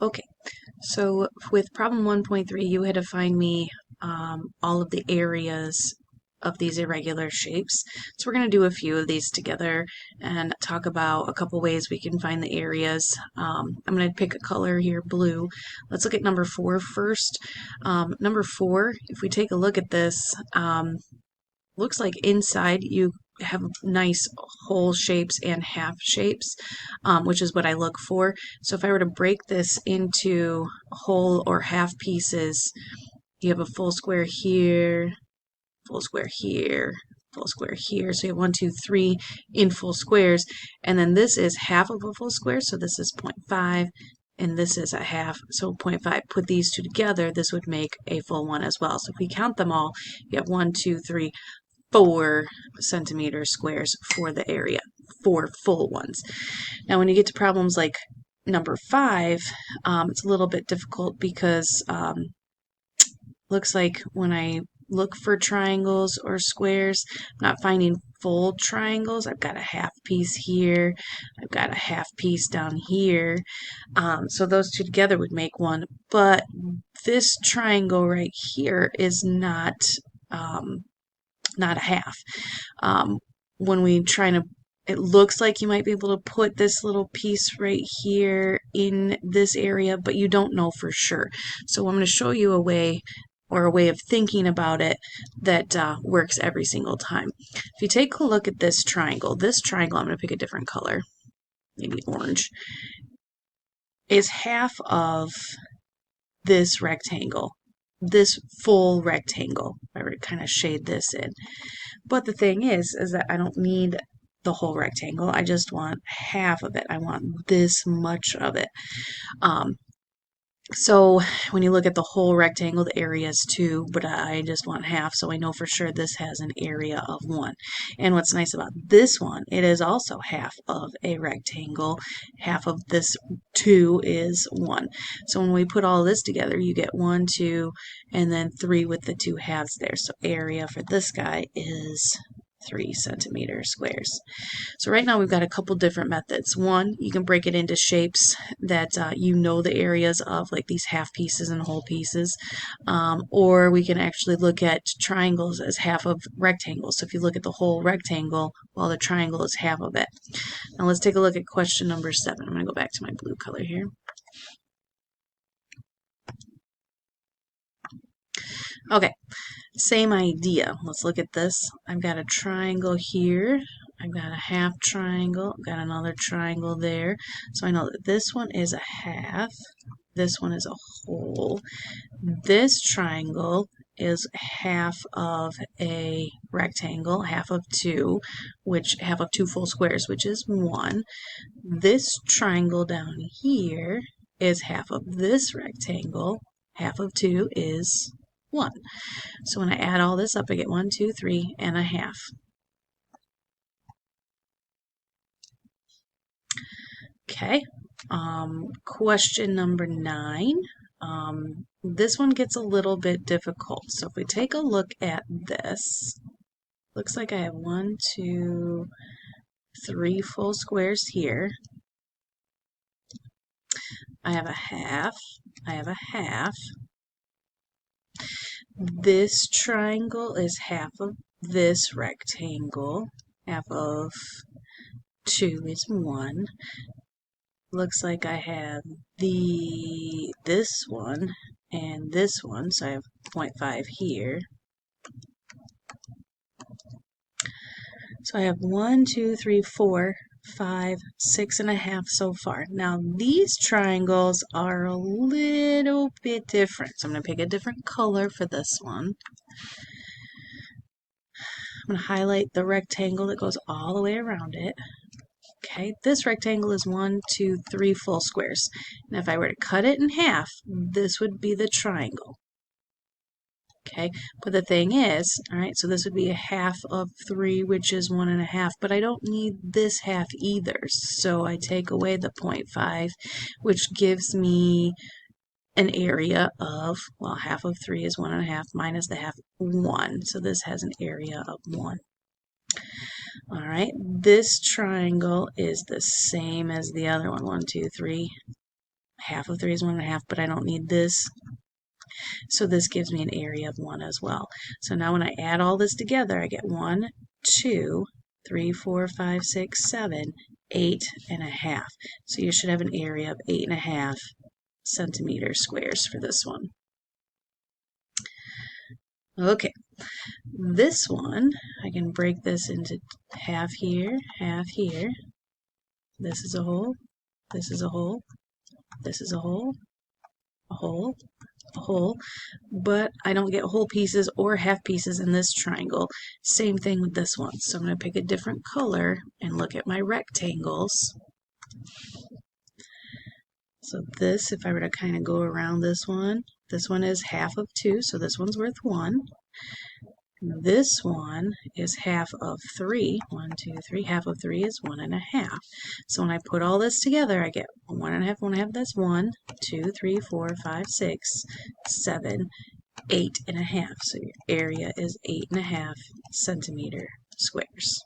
Okay, so with problem 1.3, you had to find me all of the areas of these irregular shapes. So we're going to do a few of these together and talk about a couple ways we can find the areas. I'm going to pick a color here, blue. Let's look at number 4 first. Number 4, if we take a look at this, looks like inside you have nice whole shapes and half shapes, which is what I look for. So if I were to break this into whole or half pieces, you have a full square here, full square here, full square here. So you have 1, 2, 3 in full squares. And then this is half of a full square, so this is 0.5. And this is a half, so 0.5. Put these two together, this would make a full one as well. So if we count them all, you have 1, 2, 3, 4 centimeter squares for the area, 4 full ones. Now, when you get to problems like number 5, it's a little bit difficult because looks like when I look for triangles or squares, I'm not finding full triangles. I've got a half piece here, I've got a half piece down here. So those two together would make one, but this triangle right here is not a half. When we try to, it looks like you might be able to put this little piece right here in this area, but you don't know for sure. So I'm going to show you a way or a way of thinking about it that works every single time. If you take a look at this triangle, I'm going to pick a different color, maybe orange, is half of this rectangle, this full rectangle. I would kind of shade this in. But the thing is that I don't need the whole rectangle. I just want half of it. I want this much of it. So when you look at the whole rectangle, the area is 2, but I just want half, so I know for sure this has an area of 1. And what's nice about this one, it is also half of a rectangle. Half of this 2 is 1. So when we put all this together, you get 1, 2, and then 3 with the 2 halves there. So area for this guy is 3 centimeter squares. So right now we've got a couple different methods. One, you can break it into shapes that you know the areas of, like these half pieces and whole pieces. Or we can actually look at triangles as half of rectangles. So if you look at the whole rectangle, well, the triangle is half of it. Now let's take a look at question number 7. I'm going to go back to my blue color here. Okay, same idea. Let's look at this. I've got a triangle here. I've got a half triangle. I've got another triangle there. So I know that this one is a half. This one is a whole. This triangle is half of a rectangle, half of 2, which half of 2 full squares, which is 1. This triangle down here is half of this rectangle. Half of 2 is 1. So when I add all this up, I get 1, 2, 3, and a half. Okay. Question number 9. This one gets a little bit difficult. So if we take a look at this, looks like I have 1, 2, 3 full squares here. I have a half. I have a half. This triangle is half of this rectangle. Half of 2 is 1. Looks like I have this one and this one, so I have 0.5 here. So I have 1, 2, 3, 4, 5, 6.5 so far. Now these triangles are a little bit different, so I'm going to pick a different color for this one. I'm going to highlight the rectangle that goes all the way around it. Okay, this rectangle is 1, 2, 3 full squares. And if I were to cut it in half, this would be the triangle. Okay, but the thing is, all right, so this would be a half of 3, which is 1.5, but I don't need this half either. So I take away the 0.5, which gives me an area of, well, half of 3 is 1.5 minus the half, 1. So this has an area of 1. All right, this triangle is the same as the other one, 1, 2, 3, half of 3 is 1.5, but I don't need this. So this gives me an area of 1 as well. So now when I add all this together, I get 1, 2, 3, 4, 5, 6, 7, 8.5. So you should have an area of 8.5 centimeter squares for this one. Okay, this one, I can break this into half here, half here. This is a hole, this is a hole, this is a hole, a hole, a hole, but I don't get whole pieces or half pieces in this triangle. Same thing with this one. So I'm going to pick a different color and look at my rectangles. So this, if I were to kind of go around this one is half of 2, so this one's worth 1. This one is half of 3. 1, 2, 3. Half of 3 is 1.5. So when I put all this together, I get 1.5, 1.5, that's 1, 2, 3, 4, 5, 6, 7, 8.5. So your area is 8.5 centimeter squares.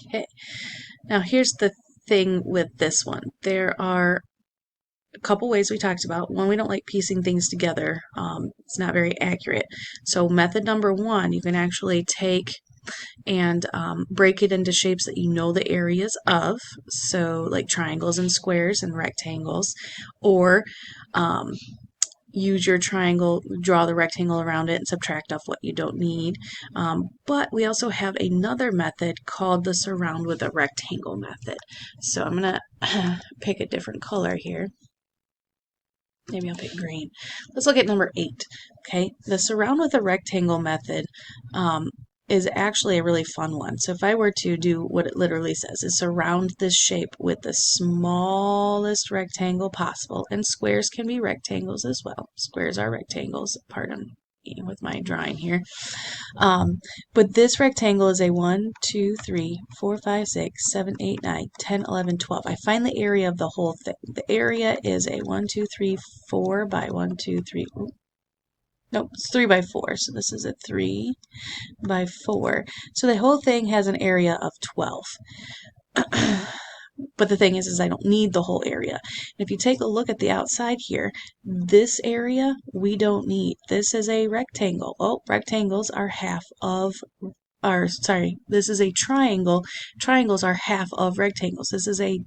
Okay, now here's the thing with this one. There are a couple ways we talked about. One, we don't like piecing things together. It's not very accurate. So method number 1, you can actually take and break it into shapes that you know the areas of, so like triangles and squares and rectangles, or use your triangle, draw the rectangle around it, and subtract off what you don't need. But we also have another method called the surround with a rectangle method. So I'm going to pick a different color here. Maybe I'll pick green. Let's look at number 8. Okay, the surround with a rectangle method is actually a really fun one. So if I were to do what it literally says, is surround this shape with the smallest rectangle possible. And squares can be rectangles as well. Squares are rectangles, pardon me with my drawing here. But this rectangle is a 1, 2, 3, 4, 5, 6, 7, 8, 9, 10, 11, 12. I find the area of the whole thing. The area is a 1, 2, 3, 4 by 1, 2, 3. Nope, it's 3 by 4. So this is a 3 by 4. So the whole thing has an area of 12. But the thing is I don't need the whole area. And if you take a look at the outside here, this area we don't need. This is a rectangle. Oh, rectangles are half of, this is a triangle. Triangles are half of rectangles. This is a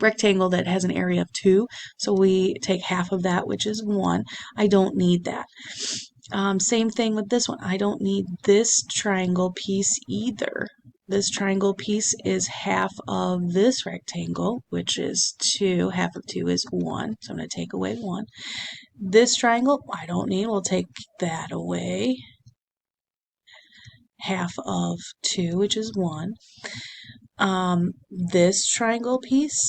rectangle that has an area of 2, so we take half of that, which is 1. I don't need that. Same thing with this one. I don't need this triangle piece either. This triangle piece is half of this rectangle, which is 2. Half of 2 is 1, so I'm going to take away 1. This triangle, I don't need. We'll take that away. Half of 2, which is 1. This triangle piece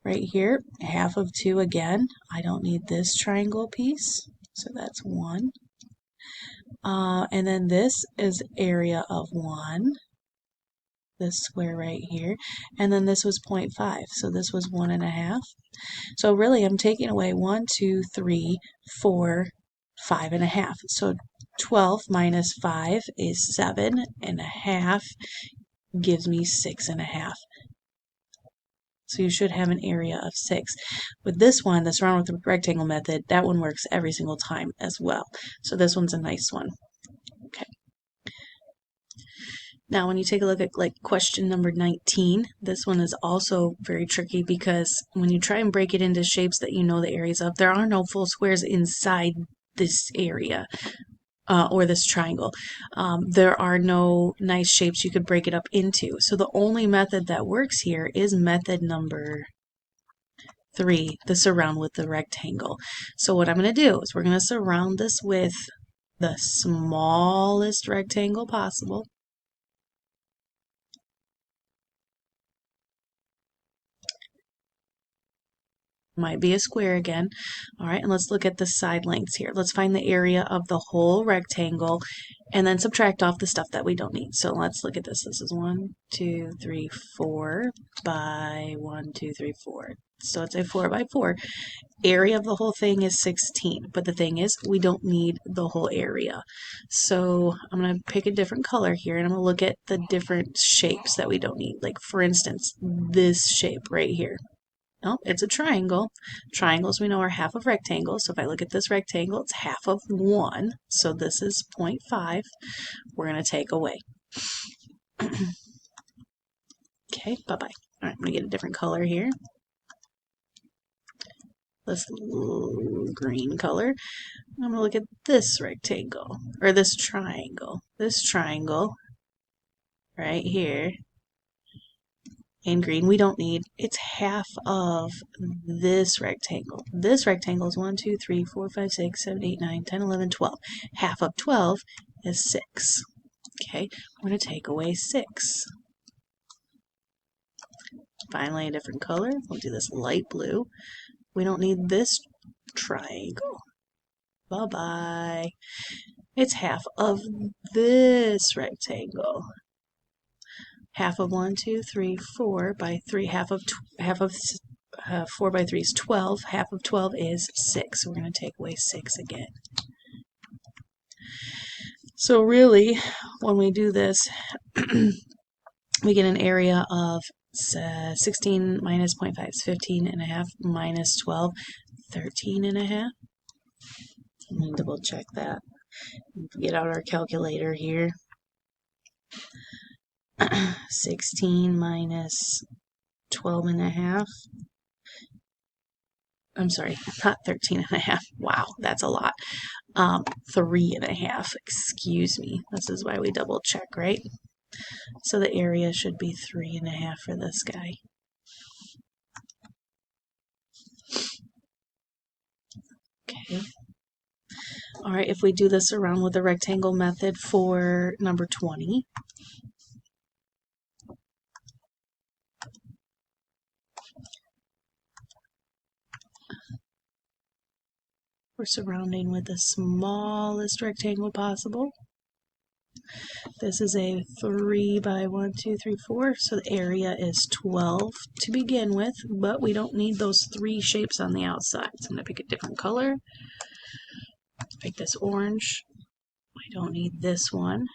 right here, half of 2 again. I don't need this triangle piece, so that's 1. And then this is area of 1. This square right here, and then this was 0.5, so this was 1.5. So really I'm taking away 1, 2, 3, 4, 5.5. So 12 minus 5 is 7.5, gives me 6.5. So you should have an area of 6. With this one, the surround with the rectangle method, that one works every single time as well. So this one's a nice one. Okay. Now, when you take a look at like question number 19, this one is also very tricky because when you try and break it into shapes that you know the areas of, there are no full squares inside this area or this triangle. There are no nice shapes you could break it up into. So the only method that works here is method number 3, the surround with the rectangle. So what I'm going to do is we're going to surround this with the smallest rectangle possible. Might be a square again. All right, and let's look at the side lengths here. Let's find the area of the whole rectangle and then subtract off the stuff that we don't need. So let's look at this. This is 1, 2, 3, 4 by 1, 2, 3, 4. So it's a 4 by 4. Area of the whole thing is 16, but the thing is we don't need the whole area. So I'm going to pick a different color here and I'm going to look at the different shapes that we don't need. Like for instance, this shape right here. No, it's a triangle. Triangles we know are half of rectangles. So if I look at this rectangle, it's half of 1. So this is 0.5. We're going to take away. Okay, bye-bye. All right, I'm going to get a different color here. This green color. I'm going to look at this rectangle, or this triangle. This triangle right here in green we don't need. It's half of this rectangle. This rectangle is 1, 2, 3, 4, 5, 6, 7, 8, 9, 10, 11, 12. Half of 12 is 6. Okay, we're going to take away 6. Finally, a different color. We'll do this light blue. We don't need this triangle. Bye-bye. It's half of this rectangle. Half of 1, 2, 3, 4 by 3. Half of 4 by 3 is 12. Half of 12 is 6. So we're going to take away 6 again. So really, when we do this, we get an area of 16 minus 0.5 is 15.5 minus 12, 13.5. Let me double check that. Get out our calculator here. 16 minus 12.5. I'm sorry, not 13.5. Wow, that's a lot. 3.5. Excuse me. This is why we double check, right? So the area should be 3.5 for this guy. Okay. All right, if we do this around with the rectangle method for number 20, we're surrounding with the smallest rectangle possible. This is a 3 by 1, 2, 3, 4, so the area is 12 to begin with, but we don't need those 3 shapes on the outside. So I'm going to pick a different color. Pick this orange. I don't need this one.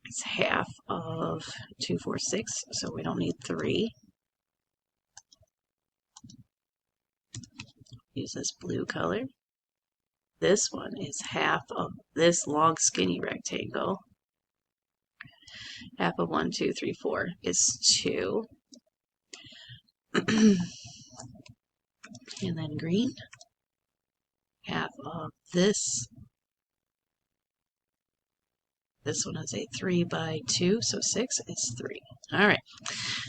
It's half of 2, 4, 6, so we don't need 3. Use this blue color. This one is half of this long skinny rectangle. Half of 1, 2, 3, 4 is 2. And then green. Half of this. This one is a 3 by 2, so 6 is 3. All right,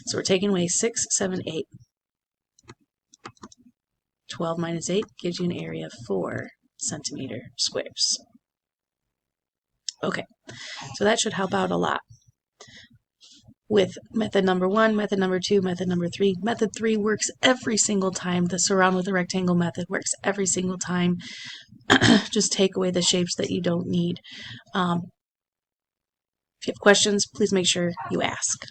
so we're taking away 6, 7, 8. 12 minus 8 gives you an area of 4 centimeter squares. Okay, so that should help out a lot. With method number 1, method number 2, method number 3. Method 3 works every single time. The surround with the rectangle method works every single time. Just take away the shapes that you don't need. If you have questions, please make sure you ask.